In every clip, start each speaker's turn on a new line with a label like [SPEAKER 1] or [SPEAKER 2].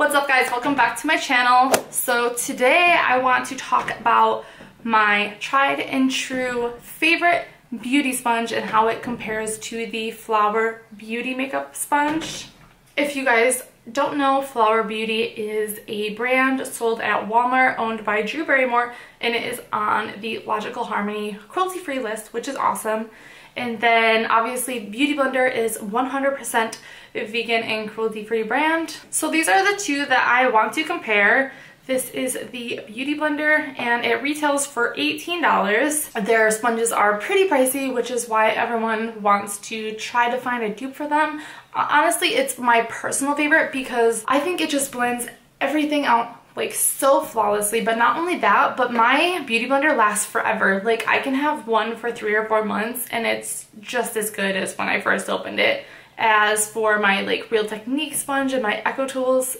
[SPEAKER 1] What's up guys, welcome back to my channel. So today I want to talk about my tried and true favorite beauty sponge and how it compares to the Flower Beauty makeup sponge. If you guys don't know, Flower Beauty is a brand sold at Walmart owned by Drew Barrymore, and it is on the Logical Harmony cruelty-free list, which is awesome. And then obviously Beauty Blender is 100% vegan and cruelty-free brand. So these are the two that I want to compare. This is the Beauty Blender and it retails for $18. Their sponges are pretty pricey, which is why everyone wants to try to find a dupe for them. Honestly, it's my personal favorite because I think it just blends everything out like so flawlessly. But not only that, but my Beauty Blender lasts forever. Like I can have one for 3 or 4 months and it's just as good as when I first opened it. As for my like Real Technique sponge and my EcoTools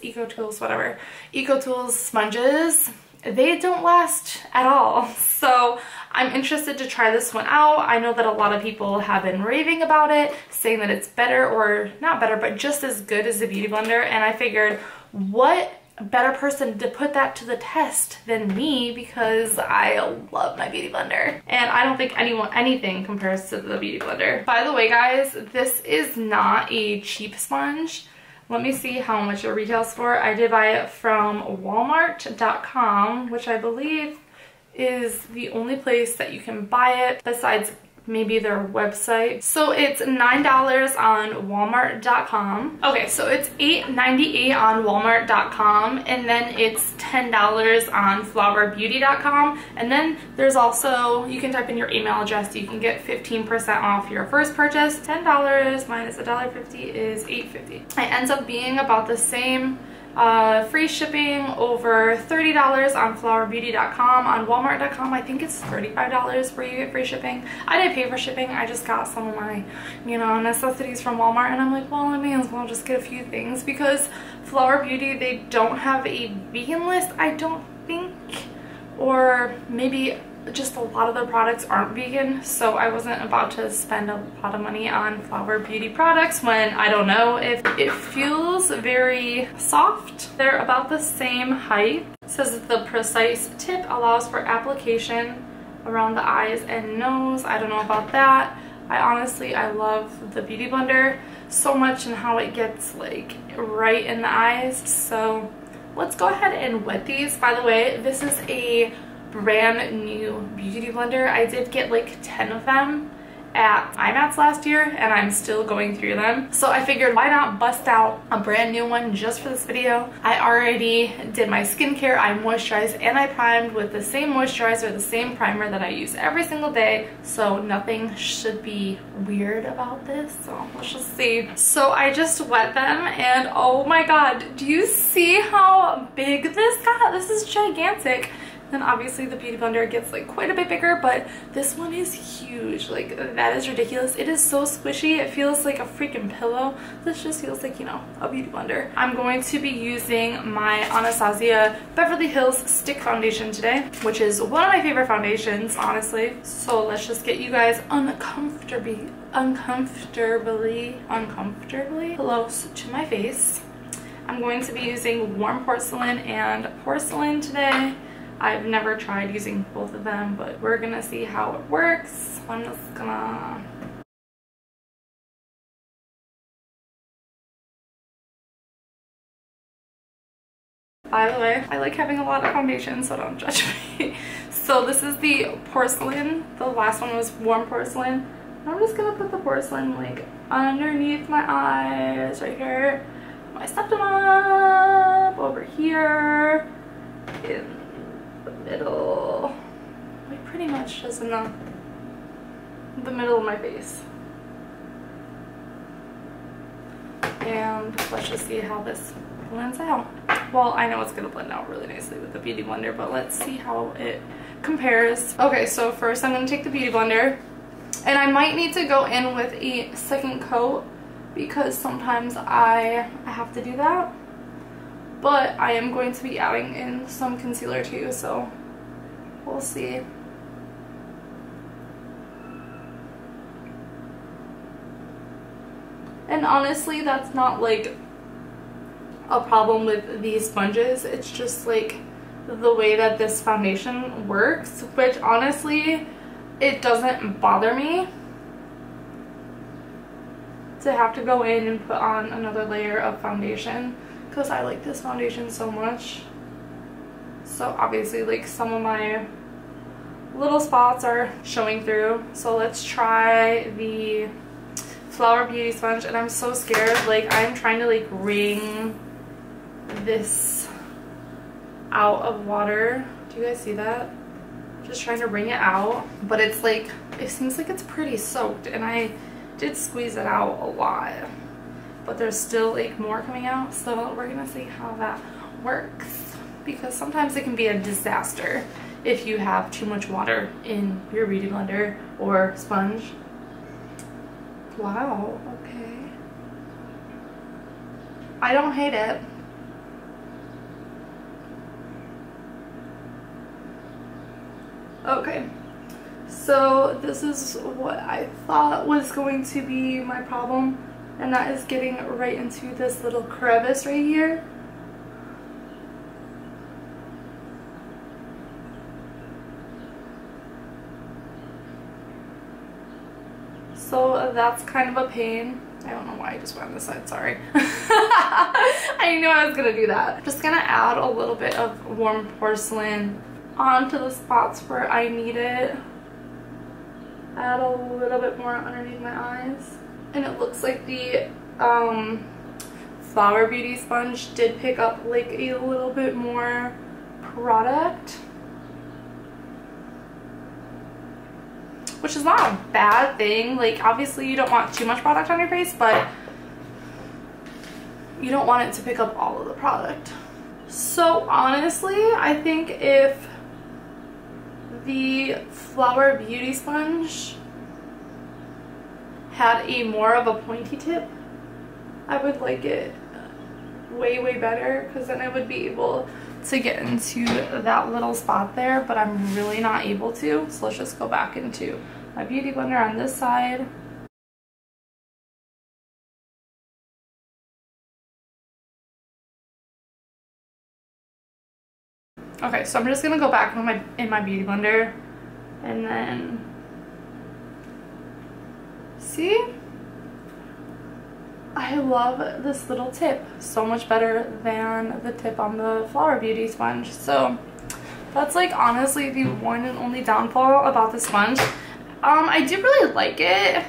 [SPEAKER 1] sponges, they don't last at all. So I'm interested to try this one out. I know that a lot of people have been raving about it, saying that it's better, or not better, but just as good as the Beauty Blender. And I figured, what better person to put that to the test than me, because I love my Beauty Blender and I don't think anything compares to the Beauty Blender. By the way guys, this is not a cheap sponge. Let me see how much it retails for. I did buy it from walmart.com, which I believe is the only place that you can buy it besides maybe their website. So it's $9 on walmart.com. Okay, so it's $8.98 on walmart.com, and then it's $10 on flowerbeauty.com. And then there's also, you can type in your email address, you can get 15% off your first purchase. $10 minus $1.50 is $8.50. It ends up being about the same. Free shipping over $30 on flowerbeauty.com. On walmart.com I think it's $35 where you get free shipping. I didn't pay for shipping, I just got some of my, necessities from Walmart, and I'm like, well, I may as well just get a few things, because Flower Beauty, they don't have a vegan list, I don't think, or maybe just a lot of their products aren't vegan, so I wasn't about to spend a lot of money on Flower Beauty products when I don't know if it feels very soft. They're about the same height. It says that the precise tip allows for application around the eyes and nose. I don't know about that. I love the Beauty Blender so much and how it gets like right in the eyes. So let's go ahead and wet these. By the way, this is a brand new Beauty Blender. I did get like 10 of them at IMATS last year and I'm still going through them. So I figured, why not bust out a brand new one just for this video. I already did my skincare. I moisturized and I primed with the same moisturizer, the same primer that I use every single day. So nothing should be weird about this. So let's just see. So I just wet them and oh my god, do you see how big this got? This is gigantic. Then obviously the Beauty Blender gets like quite a bit bigger, but this one is huge. Like that is ridiculous. It is so squishy. It feels like a freaking pillow. This just feels like, a Beauty Blender. I'm going to be using my Anastasia Beverly Hills Stick Foundation today, which is one of my favorite foundations, honestly. So let's just get you guys uncomfortably close to my face. I'm going to be using Warm Porcelain and Porcelain today. I've never tried using both of them, but we're gonna see how it works. I'm just gonna... By the way, I like having a lot of foundation, so don't judge me. So this is the Porcelain. The last one was Warm Porcelain. I'm just gonna put the Porcelain like underneath my eyes right here. I stepped them up over here in the middle, like pretty much just in the middle of my face. And let's just see how this blends out. Well, I know it's gonna blend out really nicely with the Beauty Blender, but let's see how it compares. Okay, so first I'm gonna take the Beauty Blender, and I might need to go in with a second coat because sometimes I have to do that. But I am going to be adding in some concealer too, so we'll see. And honestly, that's not like a problem with these sponges. It's just like the way that this foundation works, which honestly, it doesn't bother me to have to go in and put on another layer of foundation because I like this foundation so much. So obviously like some of my little spots are showing through. So let's try the Flower Beauty sponge, and I'm so scared. Like I'm trying to like wring this out of water. Do you guys see that? Just trying to wring it out, but it's like, it seems like it's pretty soaked, and I did squeeze it out a lot, but there's still like more coming out. So we're gonna see how that works, because sometimes it can be a disaster if you have too much water in your beauty blender or sponge. Wow, okay. I don't hate it. Okay, so this is what I thought was going to be my problem, and that is getting right into this little crevice right here. So that's kind of a pain. I don't know why I just went on this side, sorry. I knew I was gonna do that. Just gonna add a little bit of warm porcelain onto the spots where I need it. Add a little bit more underneath my eyes. And it looks like the Flower Beauty sponge did pick up like a little bit more product, which is not a bad thing. Like obviously you don't want too much product on your face, but you don't want it to pick up all of the product. So honestly, I think if the Flower Beauty sponge had a more of a pointy tip, I would like it way better, because then I would be able to get into that little spot there, but I'm really not able to. So let's just go back into my beauty blender on this side. Okay, so I'm just gonna go back in my beauty blender, and then see, I love this little tip so much better than the tip on the Flower Beauty sponge. So that's like honestly the one and only downfall about the sponge. I do really like it.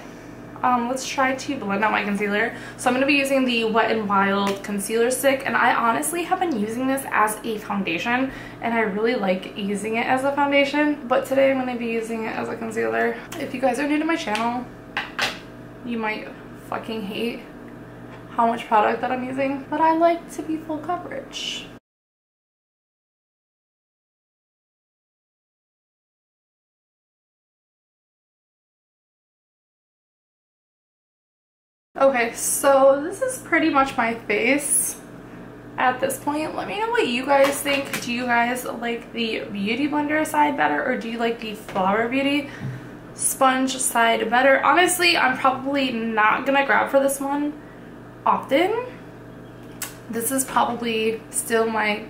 [SPEAKER 1] Let's try to blend out my concealer. So I'm going to be using the Wet n Wild concealer stick, and I honestly have been using this as a foundation, and I really like using it as a foundation, but today I'm going to be using it as a concealer. If you guys are new to my channel, you might fucking hate how much product that I'm using, but I like to be full coverage. Okay, so this is pretty much my face at this point. Let me know what you guys think. Do you guys like the Beauty Blender side better, or do you like the Flower Beauty sponge side better? Honestly, I'm probably not gonna grab for this one often. This is probably still my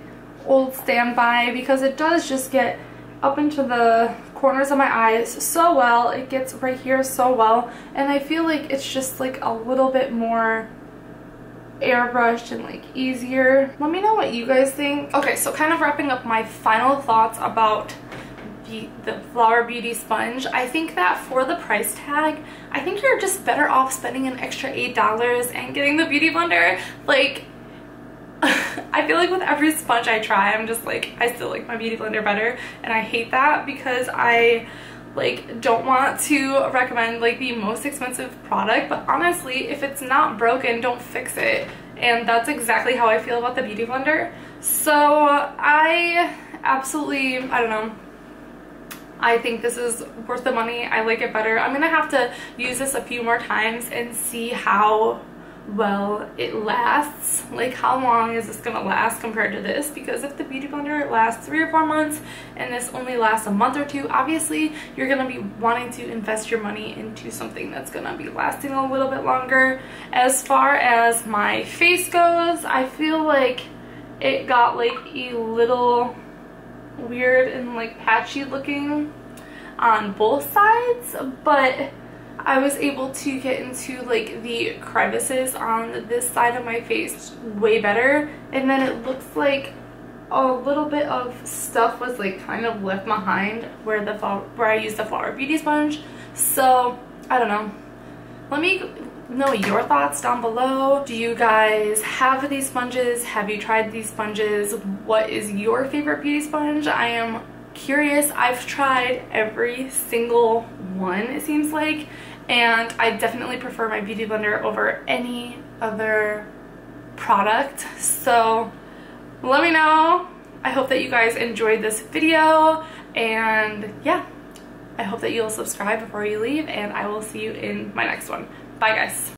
[SPEAKER 1] old standby, because it does just get up into the corners of my eyes so well. It gets right here so well, and I feel like it's just like a little bit more airbrushed and like easier. Let me know what you guys think. Okay, so kind of wrapping up my final thoughts about the Flower Beauty sponge. I think that for the price tag, I think you're just better off spending an extra $8 and getting the Beauty Blender. Like, I feel like with every sponge I try, I'm just like, I still like my Beauty Blender better, and I hate that because I like don't want to recommend like the most expensive product, but honestly, if it's not broken, don't fix it, and that's exactly how I feel about the Beauty Blender. So I absolutely, I don't know, I think this is worth the money. I like it better. I'm gonna have to use this a few more times and see how well it lasts. Like, how long is this gonna last compared to this? Because if the Beauty Blender lasts 3 or 4 months and this only lasts a month or 2, obviously you're gonna be wanting to invest your money into something that's gonna be lasting a little bit longer. As far as my face goes, I feel like it got like a little weird and like patchy looking on both sides, but I was able to get into like the crevices on this side of my face way better, and then it looks like a little bit of stuff was like kind of left behind where I used the Flower Beauty sponge. So I don't know, let me know your thoughts down below. Do you guys have these sponges? Have you tried these sponges? What is your favorite beauty sponge? I am curious. I've tried every single one, it seems like, and I definitely prefer my Beauty Blender over any other product. So let me know. I hope that you guys enjoyed this video, and yeah, I hope that you'll subscribe before you leave, and I will see you in my next one. Bye guys.